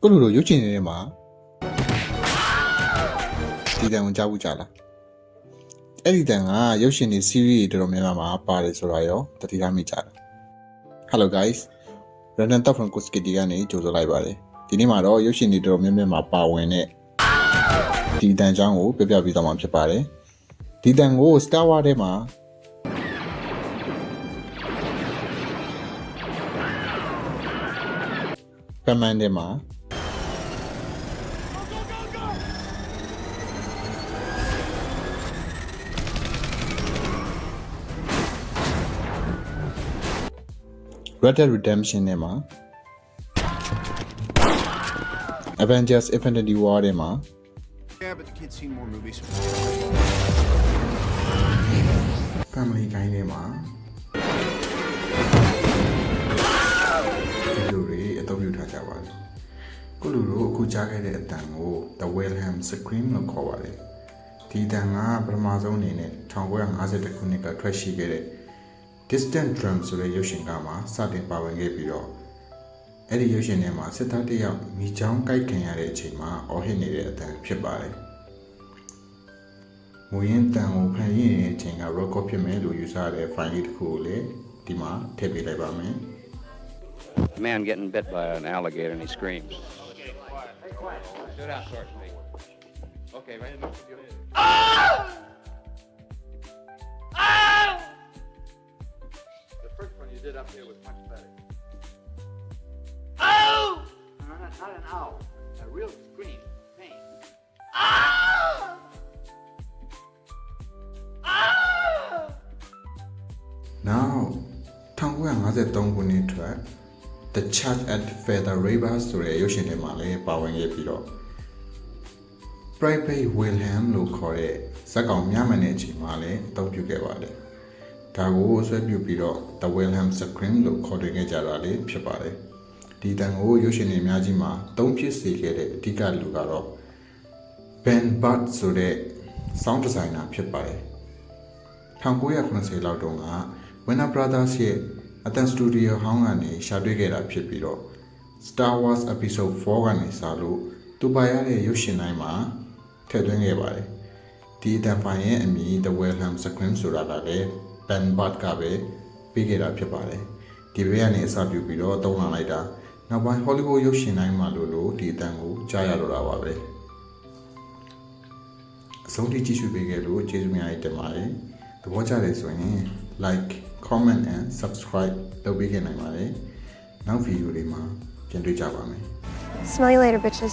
ကိုလိုလိုရုပ်ရှင်တွေမှာဒီတန်ကိုကြားဘူးကြလားအဲ့ဒီတန်ကရုပ်ရှင်တွေ series တွေတော်တော်များများမှာပါတယ်ဆိုတာရောတတိထားမိကြတာ Hello guys Random Talk from Kuskiti ကနေကြိုဆိုလိုက်ပါတယ်ဒီနေ့မှာတော့ရုပ်ရှင်တွေတော်တော်များများမှာပါဝင်တဲ့ဒီတန်အကြောင်းကိုပြပြပေးသွားမှာဖြစ်ပါတယ်ဒီတန်ကို Star Wars ထဲမှာBatman ထဲမှာRed Dead Redemption နဲ့မှာ Avengers Infinity War ထဲမှာ Yeah, but the kids seen more movies. Family Guy ထဲမှာဒီလိုတွေအသုံးပြုထားကြပါတယ်ကိုလူတို့အခုကြားခဲ့တဲ့အတန်ကို The Wilhelm Scream လို့ခေါ်ပါတယ်ဒီအတန်ကပထမဆုံးအနေနဲ့1950ခုနှစ်ကထွက်ရှိခဲ့တဲ့ Distant Drum ဆိုတဲ့ရုပ်ရှင်ကမှစတင်ပါဝင်ခဲ့ပြီးတော့အဲ့ဒီရုပ်ရှင်ထဲမှာစစ်သားတစ်ယောက်မိချောင်းကိုက်ခင်ရတဲ့အချိန်မှာအော်ဟစ်နေတဲ့အတန်ဖြစ်ပါတယ်မူရင်းတန်ကိုဖန်ရင်းနေတဲ့အချိန်က record ဖြစ်မယ်လို့ယူဆတဲ့ file လေးတစ်ခုကိုလည်းဒီမှာထည့်ပေးလိုက်ပါမယ် A man getting bit by an alligator and he screams. Sit down, Sergeant Lee. Okay, right in the The first one you did up here was much better. No, not an owl. A real scream. Pain. Now 1953ခုနှစ်ထွက် The Church at Feather River ဆိုတဲ့ရုပ်ရှင်ထဲမှာလည်းပါဝင်ခဲ့ပြီးတော့ Private Wilhelm လို့ခေါ်တဲ့ဇာတ်ကောင်များမှန်တဲ့အချိန်မှာလည်းအသုံးပြုခဲ့ပါတယ်ဒါကိုဆွဲပြုပြီးတော့ The Wilhelm Scream လို့ခေါ်တွင်ခဲ့ကြတာလည်းဖြစ်ပါတယ်ဒီတန်ကိုရုပ်ရှင်တွေအများကြီးမှာသုံးဖြစ်စေခဲ့တဲ့အဓိကလူကတော့ Ben Butt ဆိုတဲ့ sound designer ဖြစ်ပါတယ်1980လောက်တုန်းက Warner Brothers ရဲ့အတန်စတူဒီယိုဟောင်းကနေရှာတွေ့ခဲ့တာဖြစ်ပြီးတော့ Star Wars Episode 4ကနေစလို့သူပါရတဲ့ရုပ်ရှင်တိုင်းမှာထည့်သွင်းခဲ့ပါတယ်ဒီအတန်ဖိုင်ရဲ့အမည် The Wilhelm Scream ဆိုတာကလည်း Ben Butt ကပဲပေးခဲ့တာဖြစ်ပါတယ်ဒီဘက်ကနေအစပြုပြီးတော့သုံးလာလိုက်တာနောက်ပိုင်း Hollywood ရုပ်ရှင်တိုင်းမှာလို့ဒီအတန်ကိုကြားရတော့တာပါပဲအဆုံးထိကြည့်ရှုပေးခဲ့လို့ကျေးဇူးများတင်ပါတယ်သဘောကျတယ်ဆိုရင် like comment and subscribe လုပ်ပေးခဲ့နိုင်ပါတယ်နောက်ဗီဒီယိုတွေမှာပြန်တွေ့ကြပါမယ် Smell you later, bitches.